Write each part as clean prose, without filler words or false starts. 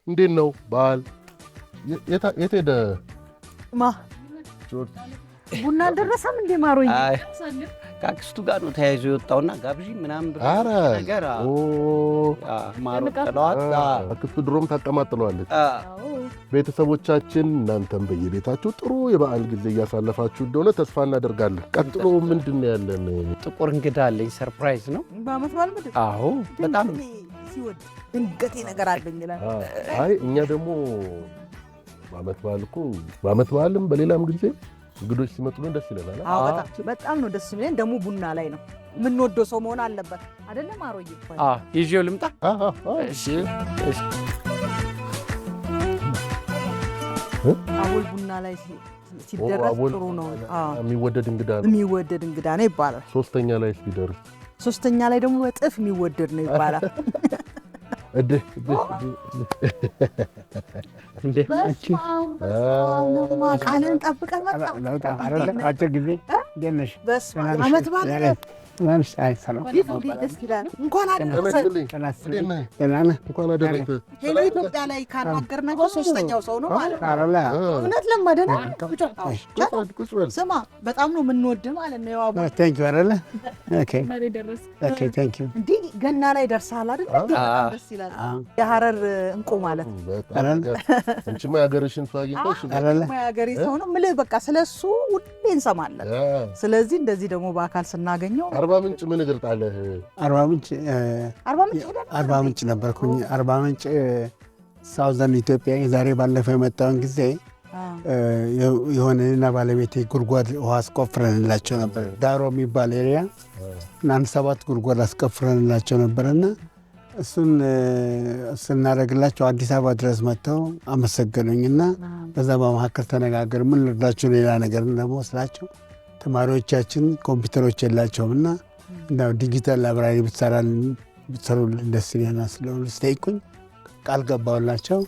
እንዴት ነው በዓል? የት ሄደ? ቡና አልደረሰም እንዴ ማሮዬ? አይ ከአክስቱ ጋር ነው ተያይዞ የወጣውና ጋብዥ ምናምን ነገር ማሮ ጥለዋት። አክስቱ ድሮም ታቀማጥለዋለች። ቤተሰቦቻችን እናንተም በየቤታችሁ ጥሩ የበዓል ጊዜ እያሳለፋችሁ እንደሆነ ተስፋ እናደርጋለን። ቀጥሎ ምንድን ነው ያለን? ጥቁር እንግዳ አለኝ፣ ሰርፕራይዝ ነው። በዓመት በዓል ምንድን ነው? አዎ በጣም ሲወድ ድንገቴ ነገር አለኝ ይላል። አይ እኛ ደግሞ በዓመት በዓል እኮ በዓመት በዓልም በሌላም ጊዜ እንግዶች ሲመጡልን ደስ ይለናል። አዎ በጣም ነው ደስ የሚለን። ደግሞ ቡና ላይ ነው የምንወደው ሰው መሆን አለበት አይደለም አሮዬ? ይዤው ልምጣ? እሺ አቦል ቡና ላይ ሲደረስ ጥሩ ነው። የሚወደድ እንግዳ ነው፣ የሚወደድ እንግዳ ነው ይባላል። ሶስተኛ ላይ ሲደርስ፣ ሶስተኛ ላይ ደግሞ እጥፍ የሚወደድ ነው ይባላል። ቃልን ጠብቀን አጭር ጊዜ ዓመት በዓል እንኳን አደረሰ። ሄሎ ኢትዮጵያ ላይ ካናገርናቸው ሶስተኛው ሰው ነው ማለት ነው። እውነት ለማደና ስማ፣ በጣም ነው የምንወድህ ማለት ነው። እንዲህ ገና ላይ ደርሰሃል አይደል? ደስ ይላል። የሀረር እንቁ ማለት አንቺማ የሀገርሽን ሰው አግኝተሽ የሀገሬ ሰው ነው የምልህ። በቃ ስለሱ ሁሌ እንሰማለን። ስለዚህ እንደዚህ ደግሞ በአካል ስናገኘው አርባ ምንጭ ምን እግር ጣለህ? አርባ ምንጭ ነበርኩኝ። አርባ ምንጭ ሳውዘርን ኢትዮጵያ የዛሬ ባለፈው የመጣውን ጊዜ የሆነና ባለቤቴ ጉድጓድ ውሃ አስቆፍረንላቸው ነበር። ዳሮ የሚባል ኤሪያ እና 7 ጉድጓድ አስቆፍረንላቸው ነበርና እሱን ስናደርግላቸው አዲስ አበባ ድረስ መጥተው አመሰገኑኝና በዛ በመካከል ተነጋገር ምን ልርዳችሁ ሌላ ነገር ደግሞ ስላቸው ተማሪዎቻችን ኮምፒውተሮች የላቸውም እና እንዳው ዲጂታል ላይብራሪ ብትሰሩልን ደስ ይለናል ስለሆነ ስጠይቁኝ ቃል ገባሁላቸው።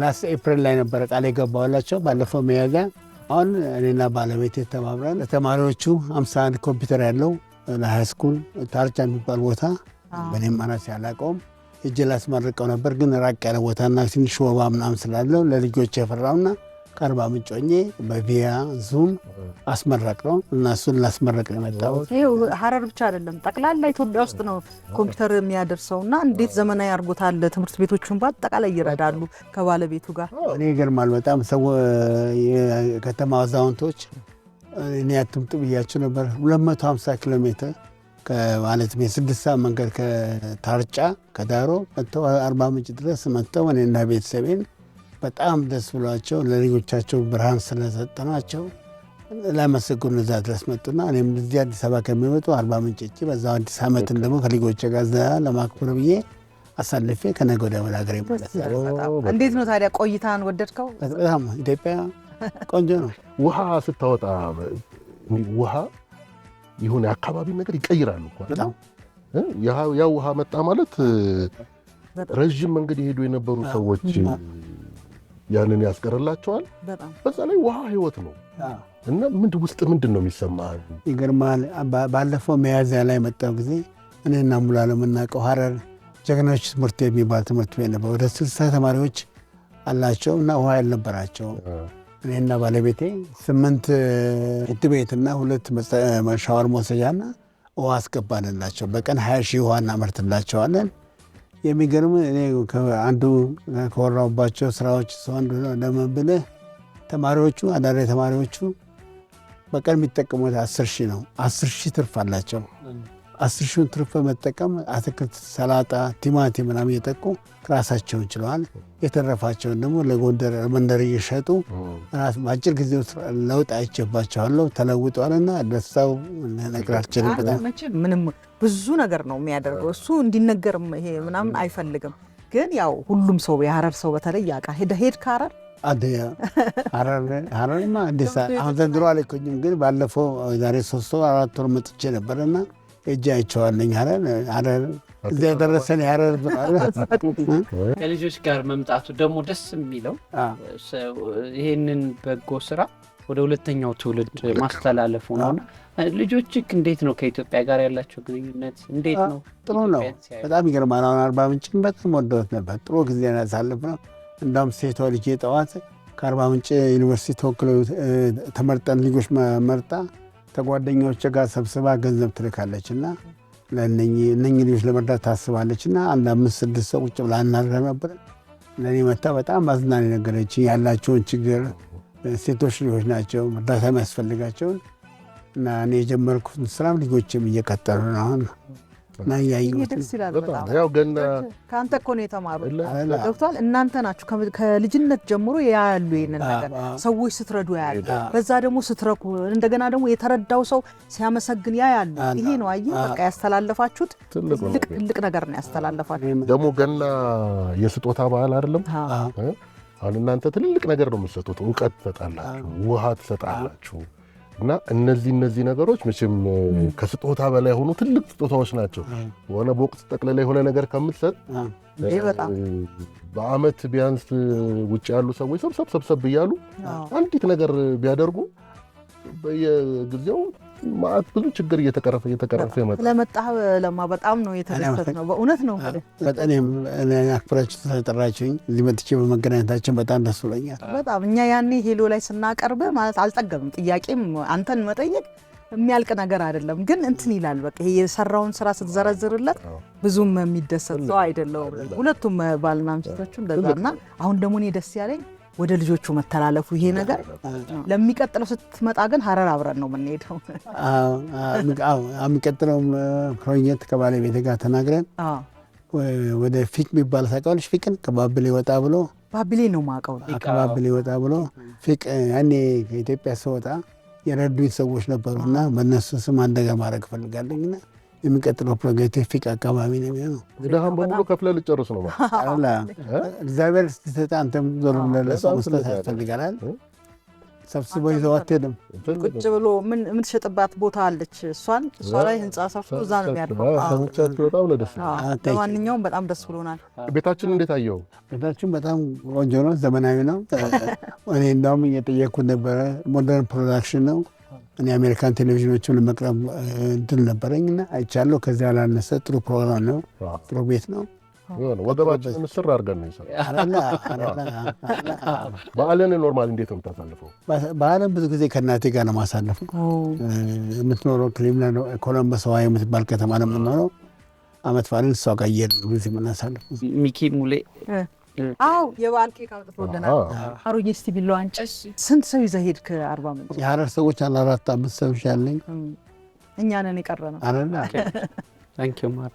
ላስት ኤፕሪል ላይ ነበረ ቃል የገባሁላቸው። ባለፈው ሚያዝያ አሁን እኔና ባለቤቴ ተባብረን ለተማሪዎቹ 51 ኮምፒውተር ያለው ለሃይስኩል ታርቻ የሚባል ቦታ በእኔም ማናት ያላቀውም እጅ ላስመርቀው ነበር፣ ግን ራቅ ያለ ቦታና ትንሽ ወባ ምናምን ስላለው ለልጆች የፈራውና ከአርባ ምንጭ ሆኜ በቪያ ዙም አስመረቅ ነው እና እሱን ላስመረቅ ነው የመጣሁት። ይኸው ሀረር ብቻ አይደለም ጠቅላላ ኢትዮጵያ ውስጥ ነው ኮምፒውተር የሚያደርሰውና እንዴት ዘመናዊ አድርጎታል። ትምህርት ቤቶቹን በአጠቃላይ ይረዳሉ ከባለቤቱ ጋር። እኔ ይገርማል በጣም ሰው የከተማ አዛውንቶች እኔ አትምጡ ብያቸው ነበር። 250 ኪሎ ሜትር ማለት የ6 ሰዓት መንገድ ከታርጫ ከዳሮ መጥተው አርባ ምንጭ ድረስ መጥተው እኔና ቤተሰቤን በጣም ደስ ብሏቸው ለልጆቻቸው ብርሃን ስለሰጠናቸው ለመሰጉን እዛ ድረስ መጡና እኔም እዚህ አዲስ አበባ ከሚመጡ አርባ ምንጭ እቺ በዛው አዲስ ዓመትን ደግሞ ከልጆቼ ጋር ለማክበር ብዬ አሳልፌ ከነገ ወዲያ ወደ ሀገሬ እመለሳለሁ። እንዴት ነው ታዲያ ቆይታን ወደድከው? በጣም ኢትዮጵያ ቆንጆ ነው። ውሃ ስታወጣ ውሃ ይሁን የአካባቢ ነገር ይቀይራሉ እኮ በጣም ያ ውሃ መጣ ማለት ረዥም መንገድ የሄዱ የነበሩ ሰዎች ያንን ያስቀርላቸዋል። በዛ ላይ ውሃ ህይወት ነው እና ምንድን ነው የሚሰማህ? ይገርማል። ባለፈው ሚያዝያ ላይ መጣው ጊዜ እኔና ሙሉዓለም የምናውቀው ሀረር ጀግኖች ትምህርት የሚባል ትምህርት ቤት ነበር። ወደ 60 ተማሪዎች አላቸው እና ውሃ ያልነበራቸው እኔና ባለቤቴ 8 ሽንት ቤትና 2 ሻወር መውሰጃና ውሃ አስገባንላቸው። በቀን 20 ሺህ ውሃ እናመርትላቸዋለን። የሚገርም እኔ አንዱ ከወራሁባቸው ስራዎች አንዱ ለምን ብለህ ተማሪዎቹ አዳሪ ተማሪዎቹ በቀን የሚጠቀሙት 10 ሺህ ነው። 10 ሺህ ትርፍ አላቸው። 10 ሺህ ትርፍ በመጠቀም አትክልት፣ ሰላጣ፣ ቲማቲም ምናምን እየጠቁ ራሳቸውን ችለዋል። የተረፋቸውን ደግሞ ለጎንደር መንደር እየሸጡ በአጭር ጊዜ ውስጥ ለውጥ አይቼባቸዋለሁ። ተለውጠዋልና ደስታው ነገር አልችልም። ምንም ብዙ ነገር ነው የሚያደርገው እሱ እንዲነገር ይሄ ምናምን አይፈልግም። ግን ያው ሁሉም ሰው የሀረር ሰው በተለይ ያውቃል። ሄድክ ሀረር? ሀረርማ አዲስ አሁን ዘንድሮ አልሄድኩኝም፣ ግን ባለፈው ዛሬ 3 ወር 4 ወር መጥቼ ነበርና እጅ አይቼዋለሁ። ሐረር እዚያ ደረሰን ሐረር ከልጆች ጋር መምጣቱ ደግሞ ደስ የሚለው ይሄንን በጎ ስራ ወደ ሁለተኛው ትውልድ ማስተላለፉ ነውና ልጆችክ እንዴት ነው ከኢትዮጵያ ጋር ያላቸው ግንኙነት እንዴት ነው? ጥሩ ነው። በጣም ይገርማል። አሁን አርባ ምንጭን በጣም ወደውት ነበር። ጥሩ ጊዜ ያሳለፍነው። እንዳውም ሴቷ ልጄ ጠዋት ከአርባ ምንጭ ዩኒቨርሲቲ ተወክለው ተመርጠን ልጆች መርጣ ከጓደኞች ጋር ሰብስባ ገንዘብ ትልካለች እና ለእነኚህ ልጆች ለመርዳት ታስባለች እና አንድ 5-6 ሰው ቁጭ ብላ እናድረግ ነበር። ለእኔ መታ በጣም አዝናኝ ነገረች። ያላቸውን ችግር ሴቶች ልጆች ናቸው እርዳታ የሚያስፈልጋቸውን እና እኔ የጀመርኩትን ስራም ልጆችም እየቀጠሉ ነው አሁን እና እያየሁት ደስ ይላል። በጣም ያው ገና ከአንተ እኮ ነው የተማሩት። ገብቶሃል? እናንተ ናችሁ ከልጅነት ጀምሮ ያያሉ ይሄንን ነገር ሰዎች ስትረዱ ያያሉ። በዛ ደግሞ ስትረኩ እንደገና ደግሞ የተረዳው ሰው ሲያመሰግን ያያሉ። ይሄ ነው አየህ፣ በቃ ያስተላለፋችሁት ትልቅ ነገር ነው ያስተላለፋችሁት። ደግሞ ገና የስጦታ በዓል አይደለም። አሁን እናንተ ትልቅ ነገር ነው የምትሰጡት። እውቀት ትሰጣላችሁ፣ ውሃ ትሰጣላችሁ እና እነዚህ ነገሮች መቼም ከስጦታ በላይ ሆኑ ትልቅ ስጦታዎች ናቸው። የሆነ በወቅት ጠቅላላ የሆነ ነገር ከምትሰጥ በአመት ቢያንስ ውጭ ያሉ ሰዎች ሰብሰብ እያሉ አንዲት ነገር ቢያደርጉ በየጊዜው ማለት ብዙ ችግር እየተቀረፈ ይመጣል። ስለመጣህ ለማ በጣም ነው የተደሰትነው። በእውነት ነው። በጣም አክብራችሁ ስለጠራችሁኝ እዚህ መጥቼ በመገናኘታችን በጣም ደስ ብሎኛል። በጣም እኛ ያኔ ሄሎ ላይ ስናቀርብ ማለት አልጠገብም። ጥያቄም አንተን መጠየቅ የሚያልቅ ነገር አይደለም፣ ግን እንትን ይላል። በቃ ይሄ የሰራውን ስራ ስትዘረዝርለት ብዙም የሚደሰት ሰው አይደለም። ሁለቱም ባልና ሚስቶቹ እንደዛና አሁን ደግሞ እኔ ደስ ያለኝ ወደ ልጆቹ መተላለፉ ይሄ ነገር ለሚቀጥለው ስትመጣ ግን ሐረር አብረን ነው የምንሄደው። የሚቀጥለው ፕሮጀክት ከባለቤቴ ጋር ተናግረን ወደ ፊቅ የሚባል ታውቂዋለሽ? ፊቅን ከባቢሌ ወጣ ብሎ ባቢሌ ነው የማውቀው። ከባቢሌ ወጣ ብሎ ፊቅ ያኔ ከኢትዮጵያ ስወጣ የረዱኝ ሰዎች ነበሩና በእነሱ ስም አንድ ነገር ማድረግ እፈልጋለሁና የሚቀጥለው ፕሮጀክት ፊቅ አካባቢ ነው የሚሆነው። ድሃም በሙሉ ከፍለህ ልጨርስ ነው ማለት እግዚአብሔር ስትሰጥ አንተም ዞር ብለህ ለሰው መስጠት ያስፈልጋል። ሰብስቦ ይዘው አትሄድም። ቁጭ ብሎ ምን የምትሸጥባት ቦታ አለች። እሷ ላይ ህንጻ ሰርቶ እዛ ነው የሚያድረው። ሰምቻችሁ በጣም ነው ደስ። ለማንኛውም በጣም ደስ ብሎናል። ቤታችን እንዴት አየው? ቤታችን በጣም ቆንጆ ነው፣ ዘመናዊ ነው። እኔ እንዳውም እየጠየቅኩት ነበረ። ሞደርን ፕሮዳክሽን ነው። እኔ አሜሪካን ቴሌቪዥኖችን ለመቅረብ እንትን ነበረኝና አይቻለሁ። ከዚያ ያላነሰ ጥሩ ፕሮግራም ነው፣ ጥሩ ቤት ነው። ወገባችንን ስር አድርገን ነው የሰራው። በዓልን ኖርማል እንዴት ነው የምታሳልፈው? በዓልን ብዙ ጊዜ ከእናቴ ጋር ነው የማሳልፈው። የምትኖረው ክሊቭላንድ ኮሎምበስ ኦሃዮ የምትባል ከተማ ነው የምንኖረው። ዓመት በዓልን እሷ ጋር እየሄድን ጊዜ የምናሳልፈው። ሚኪ ሙሌ አዎ የበዓል ኬክ አውጥቶልናል። አሮጌ እስቲ ቢለው አንቺ ስንት ሰው ይዘህ ሄድክ? 40 ምንጭ የሐረር ሰዎች 4-5 ሰው ያለኝ እኛ ነን የቀረነው። አረና ታንኪዩ ማር